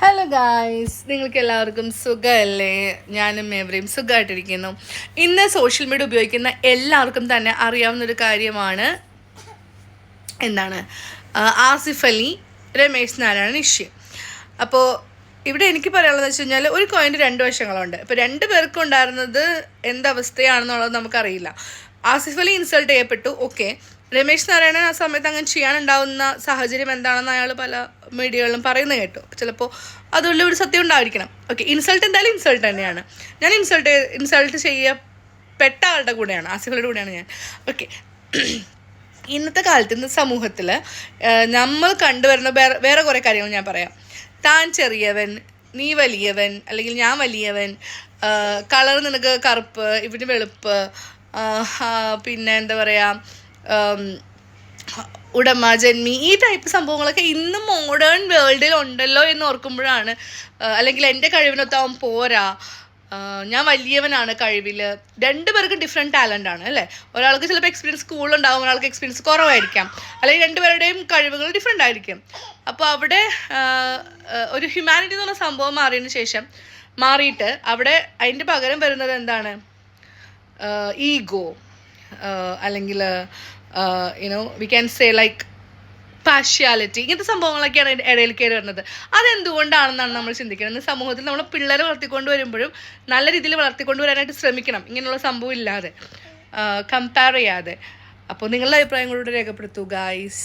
Hello guys, നിങ്ങൾക്ക് എല്ലാവർക്കും സുഖമല്ലേ? ഞാനും എവരെയും സുഖമായിട്ടിരിക്കുന്നു. ഇന്ന് സോഷ്യൽ മീഡിയ ഉപയോഗിക്കുന്ന എല്ലാവർക്കും തന്നെ അറിയാവുന്നൊരു കാര്യമാണ് എന്താണ് ആസിഫ് അലി രമേശ് നാരായണൻ ഇഷ്യൂ. അപ്പോൾ ഇവിടെ എനിക്ക് പറയാനുള്ളത് വെച്ച് കഴിഞ്ഞാൽ ഒരു കോയിൻ്റെ രണ്ട് വശങ്ങളുണ്ട്. ഇപ്പോൾ രണ്ട് പേർക്കും ഉണ്ടായിരുന്നത് എന്തവസ്ഥയാണെന്നുള്ളത് നമുക്കറിയില്ല. ആസിഫ് അലി ഇൻസൾട്ട് ചെയ്യപ്പെട്ടു, ഓക്കെ. രമേശ് നാരായണൻ ആ സമയത്ത് അങ്ങനെ ചെയ്യാനുണ്ടാവുന്ന സാഹചര്യം എന്താണെന്ന് അയാൾ പല മീഡിയകളിലും പറയുന്നത് കേട്ടു. ചിലപ്പോൾ അതുള്ള ഒരു സത്യം ഉണ്ടായിരിക്കണം. ഓക്കെ, ഇൻസൾട്ട് എന്തായാലും ഇൻസൾട്ട് തന്നെയാണ്. ഞാൻ ഇൻസൾട്ട് ചെയ്യപ്പെട്ട ആളുടെ കൂടെയാണ്, ആസിഫ് അലിയുടെ കൂടെയാണ് ഞാൻ. ഓക്കെ, ഇന്നത്തെ കാലത്ത് ഇന്ന് സമൂഹത്തിൽ നമ്മൾ കണ്ടുവരുന്ന വേറെ കുറേ കാര്യങ്ങൾ ഞാൻ പറയാം. താൻ ചെറിയവൻ, നീ വലിയവൻ, അല്ലെങ്കിൽ ഞാൻ വലിയവൻ, കളർ നിനക്ക് കറുപ്പ്, ഇവന് വെളുപ്പ്, പിന്നെ എന്താ പറയുക, ഉടമ, ജന്മി, ഈ ടൈപ്പ് സംഭവങ്ങളൊക്കെ ഇന്നും മോഡേൺ വേൾഡിൽ ഉണ്ടല്ലോ എന്ന് ഓർക്കുമ്പോഴാണ്, അല്ലെങ്കിൽ എൻ്റെ കഴിവിനൊത്താവും പോരാ, ഞാൻ വലിയവനാണ് കഴിവിൽ. രണ്ടു പേർക്കും ഡിഫറെൻറ്റ് ടാലൻ്റ് ആണ് അല്ലേ? ഒരാൾക്ക് ചിലപ്പോൾ എക്സ്പീരിയൻസ് കൂടുതലുണ്ടാവും, ഒരാൾക്ക് എക്സ്പീരിയൻസ് കുറവായിരിക്കാം, അല്ലെങ്കിൽ രണ്ടുപേരുടെയും കഴിവുകൾ ഡിഫറെൻ്റ് ആയിരിക്കും. അപ്പോൾ അവിടെ ഒരു ഹ്യൂമാനിറ്റി എന്ന് പറഞ്ഞ സംഭവം മാറിയിട്ട് അവിടെ അതിൻ്റെ പകരം വരുന്നത് എന്താണ്? ഈഗോ, അല്ലെങ്കിൽ വി ക്യാൻ സേ ലൈക്ക് പാഷ്യാലിറ്റി, ഇങ്ങനത്തെ സംഭവങ്ങളൊക്കെയാണ് ഇടയിൽ കയറി വരുന്നത്. അതെന്തുകൊണ്ടാണെന്നാണ് നമ്മൾ ചിന്തിക്കുന്നത്. സമൂഹത്തിൽ നമ്മൾ പിള്ളേരെ വളർത്തിക്കൊണ്ട് വരുമ്പോഴും നല്ല രീതിയിൽ വളർത്തിക്കൊണ്ട് വരാനായിട്ട് ശ്രമിക്കണം, ഇങ്ങനെയുള്ള സംഭവം ഇല്ലാതെ, കമ്പയർ ചെയ്യാതെ. അപ്പോൾ നിങ്ങളുടെ അഭിപ്രായം കൂടെ രേഖപ്പെടുത്തൂ ഗായ്സ്.